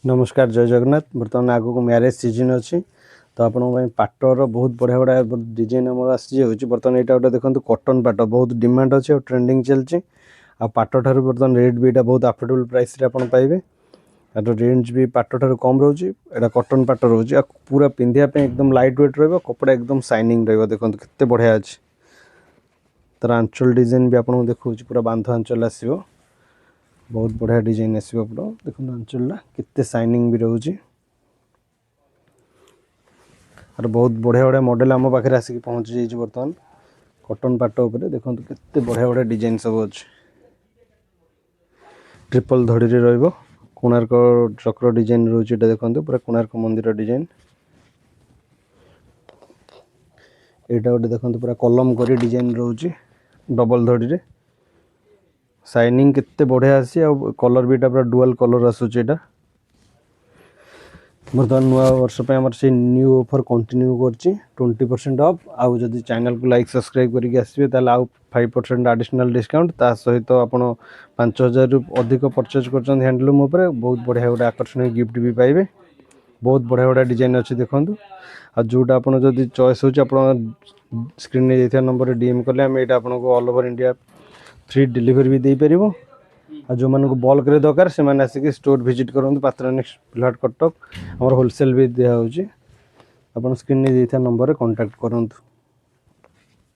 नमस्कार जय जगन्नाथ। बर्तमान आग को मैरेज सीजन अच्छी तो आपण पाटर बहुत बढ़िया बढ़िया डिजाइन आसी बर्तमान यहाँ गोटे देखो कॉटन पाट बहुत डिमांड अच्छे और ट्रेंडिंग चलती आ पाट ठार बर्तमान रेट भी बहुत अफोर्डेबल प्राइस रे आपण पाइबे। रेंज भी पाट ठार कम रोचे एटा कॉटन पाट रोचे पूरा पिंधिया एकदम लाइट वेट रहा कपड़ा एकदम शाइनिंग रहा देखो केते बढ़िया अच्छे। तार आंचल डिजाइन भी आपको देखा पूरा बांध आंचल आसो बहुत बढ़िया डिजाइन आसो पूरा देखो आंचलटा केते शाइनिंग भी रोचे और बहुत बढ़िया बढ़िया मॉडल आम पाखे आसिक पहुँची जाइए। बर्तमान कॉटन पाट उपर देखो केते बढ़िया बढ़िया डिजाइन सब अच्छे ट्रिपल धड़ी रे कोणार्क चक्र डिजाइन रोचे देखो पूरा कोणार्क मंदिर डिजाइन यहाँ गोटे देखो पूरा कलम करी डिजाइन रोचे डबल धड़ी रे शाइनिंग केते बढ़िया आसी कलर भी पूरा डुअल कलर आसूचे। बर्तमान नुआ वर्ष पे आमर से न्यू ऑफर कंटिन्यू करछि 20% ऑफ आउ जदि चैनल को लाइक सब्सक्राइब करके आसबे ताले आउ 5% एडिशनल डिस्काउंट ता सहित आपण 5000 रु अधिक परचेज करछन हैंडलूम ऊपर बहुत बढ़िया गोटे आकर्षणीय गिफ्ट भी पाइबे। बहुत बढ़िया बढ़िया डिजाइन अच्छी देखो आ जोटा आपण जदि चॉइस होछि आपण स्क्रीन में देथिया नंबर रे डीएम करले हम एटा आपण को all over India free delivery भी दे परिबो। आ जो मानक बल्क रे दरकार से माने आसिक स्टोर विजिट करंतु पात्रनेक्स फ्लैट कटक हमर होलसेल भी दिया होछि आपण स्क्रीन में देथिया नंबर रे कांटेक्ट करंतु।